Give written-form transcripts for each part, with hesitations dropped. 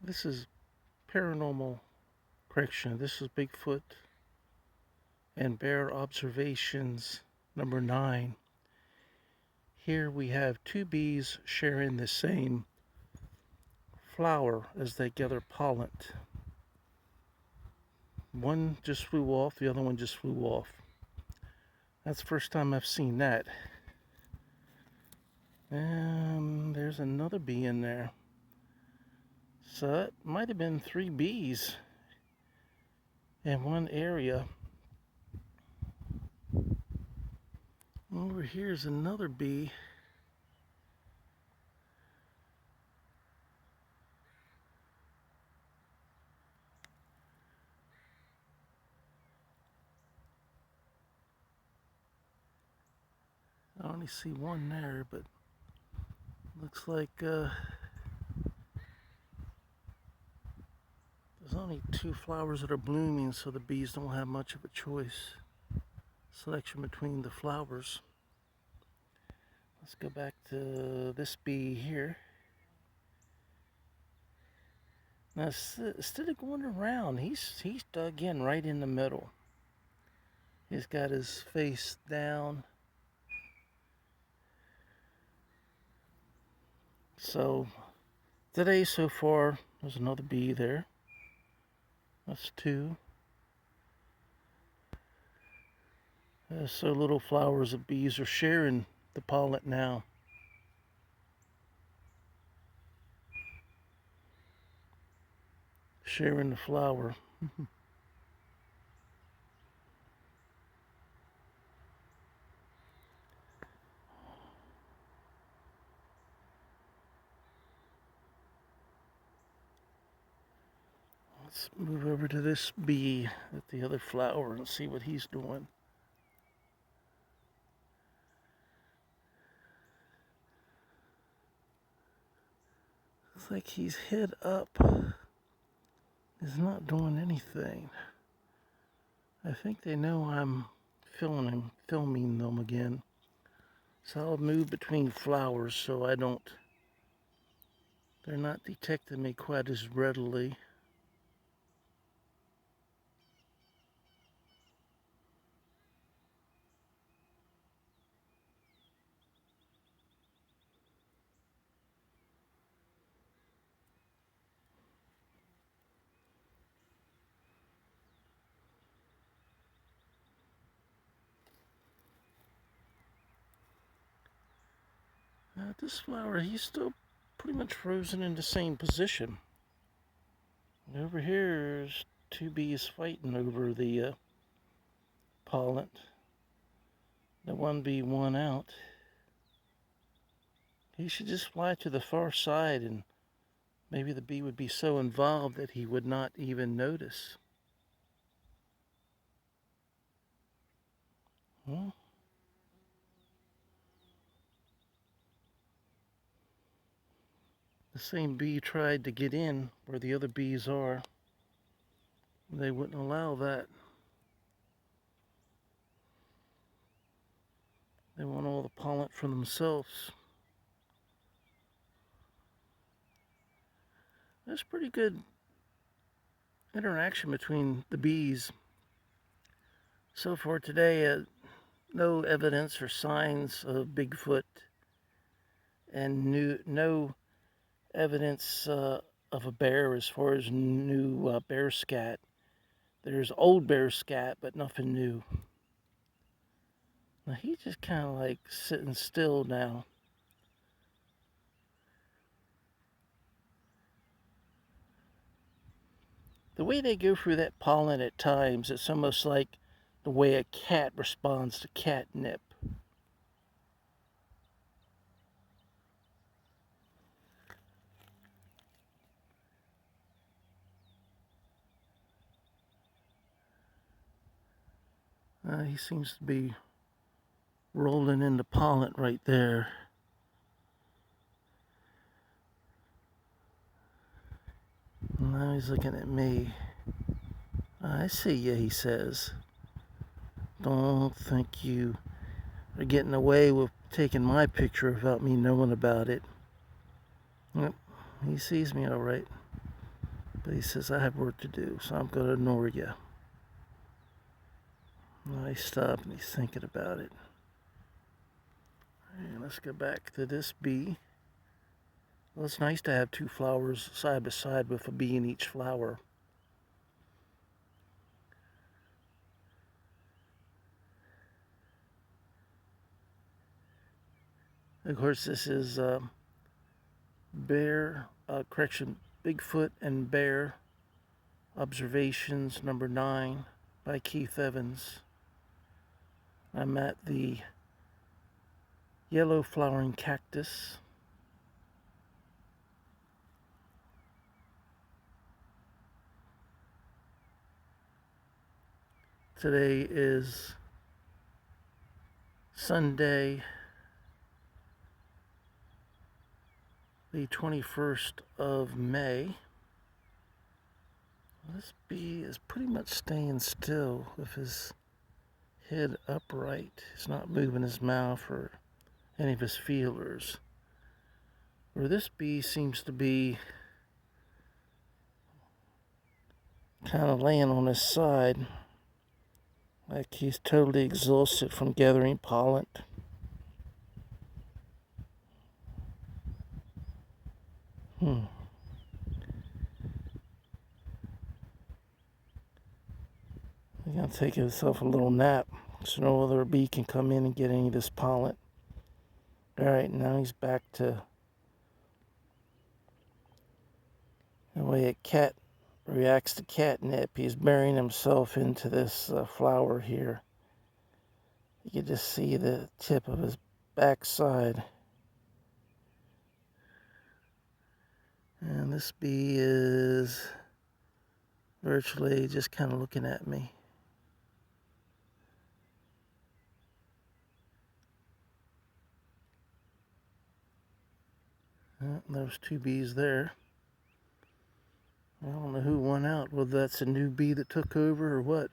This is paranormal correction. This is Bigfoot and Bear Observations number 9. Here we have two bees sharing the same flower as they gather pollen. One just flew off, the other one just flew off. That's the first time I've seen that. And there's another bee in there. So it might have been 3 bees in one area. Over here's another bee. I only see one there, but looks like there's only 2 flowers that are blooming, so the bees don't have much of a choice. Selection between the flowers. Let's go back to this bee here. Now, instead of going around, he's dug in right in the middle. He's got his face down. So today so far, there's another bee there. That's 2. So little flowers of bees are sharing the pollen now. Sharing the flower. Let's move over to this bee at the other flower and see what he's doing. Looks like he's head up. He's not doing anything. I think they know I'm filming them again. So I'll move between flowers so they're not detecting me quite as readily. This flower, he's still pretty much frozen in the same position. And over here is 2 bees fighting over the pollen. The one bee won out. He should just fly to the far side and maybe the bee would be so involved that he would not even notice. Well, the same bee tried to get in where the other bees are. They wouldn't allow that. They want all the pollen for themselves. There's pretty good interaction between the bees. So far today, no evidence or signs of Bigfoot and no evidence of a bear as far as new bear scat. There's old bear scat, but nothing new. Now he's just kind of like sitting still now. The way they go through that pollen at times, it's almost like the way a cat responds to catnip. He seems to be rolling in the pollen right there. Now he's looking at me. I see you, he says. Don't think you are getting away with taking my picture without me knowing about it. Yep, he sees me all right. But he says, I have work to do, so I'm going to ignore you. And I stop and he's thinking about it. And let's go back to this bee. Well, it's nice to have two flowers side by side with a bee in each flower. Of course, this is Bigfoot and Bear Observations number 9 by Keith Evans. I'm at the yellow flowering cactus. Today is Sunday, the 21st of May. This bee is pretty much staying still with his head upright. He's not moving his mouth or any of his feelers. Where this bee seems to be kind of laying on his side, like he's totally exhausted from gathering pollen. He's gonna take himself a little nap so no other bee can come in and get any of this pollen. Alright, now he's back to the way a cat reacts to catnip. He's burying himself into this flower here. You can just see the tip of his backside. And this bee is virtually just kind of looking at me. There's two bees there. I don't know who won out, whether that's a new bee that took over or what.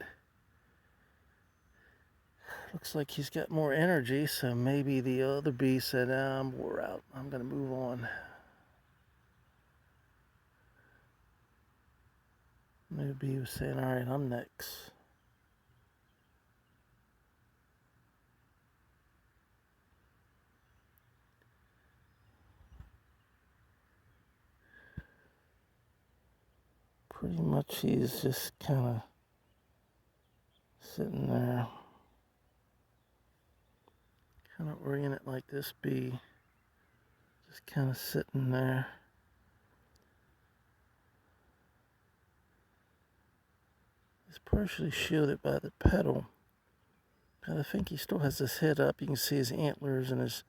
Looks like he's got more energy, so maybe the other bee said, I'm wore out. I'm going to move on. New bee was saying, all right, I'm next. Pretty much he's just kind of sitting there, kind of oriented like this bee, just kind of sitting there. He's partially shielded by the petal. And I think he still has his head up. You can see his antlers and his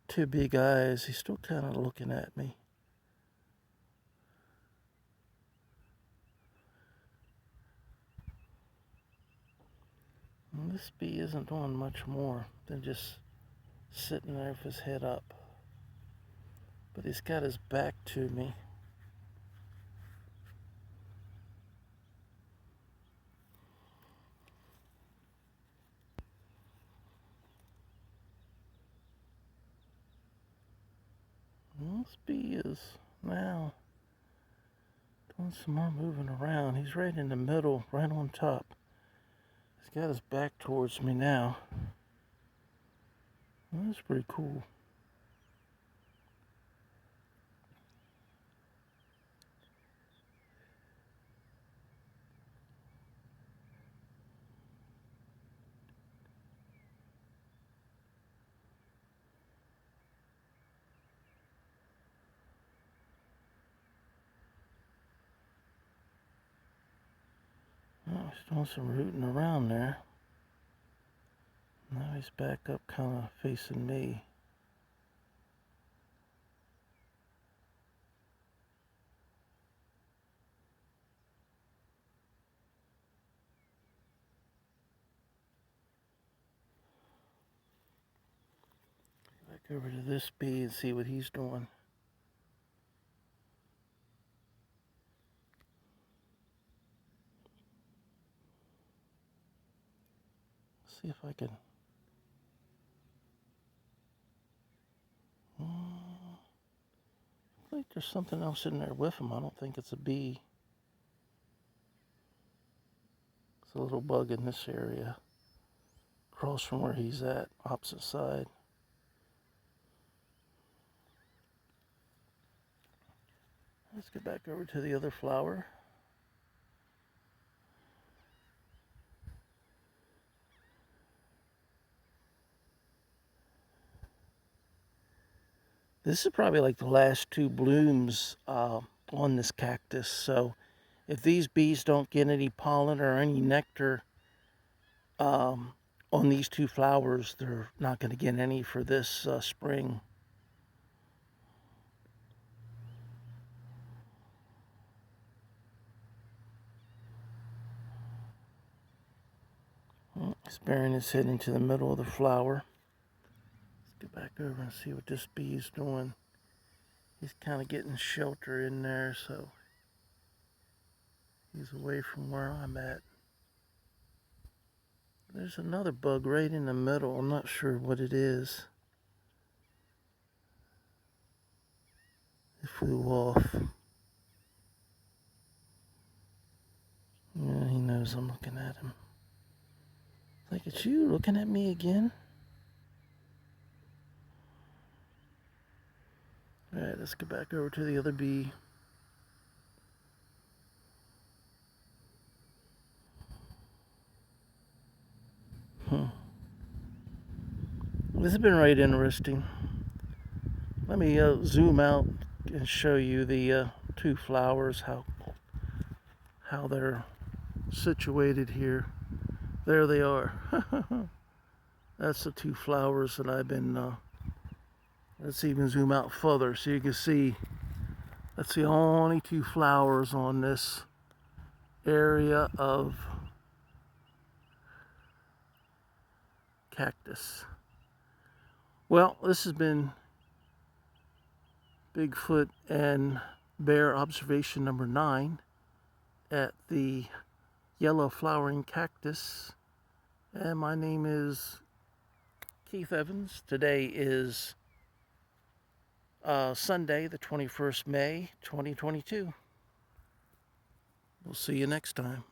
two big eyes. He's still kind of looking at me. And this bee isn't doing much more than just sitting there with his head up. But he's got his back to me. And this bee is now doing some more moving around. He's right in the middle, right on top. He's got his back towards me now. Well, that's pretty cool. Oh, he's doing some rooting around there. Now he's back up, kind of facing me. Back over to this bee and see what he's doing. See if I can. I think there's something else in there with him. I don't think it's a bee. a little bug in this area, across from where he's at, opposite side. Let's get back over to the other flower. This is probably like the last two blooms on this cactus. So if these bees don't get any pollen or any nectar on these two flowers, they're not going to get any for this spring. He's burying his head into the middle of the flower. Let's get back over and see what this bee is doing. He's kind of getting shelter in there, so he's away from where I'm at. There's another bug right in the middle. I'm not sure what it is. It flew off. Yeah, he knows I'm looking at him. Like, it's you looking at me again? Alright, let's get back over to the other bee. This has been right interesting. Let me zoom out and show you the two flowers, how they're situated here. There they are. That's the two flowers that I've been, let's even zoom out further so you can see that's the only two flowers on this area of cactus. Well, this has been Bigfoot and bear observation number 9 at the yellow flowering cactus. And my name is Keith Evans. Today is Sunday, the 21st May, 2022. We'll see you next time.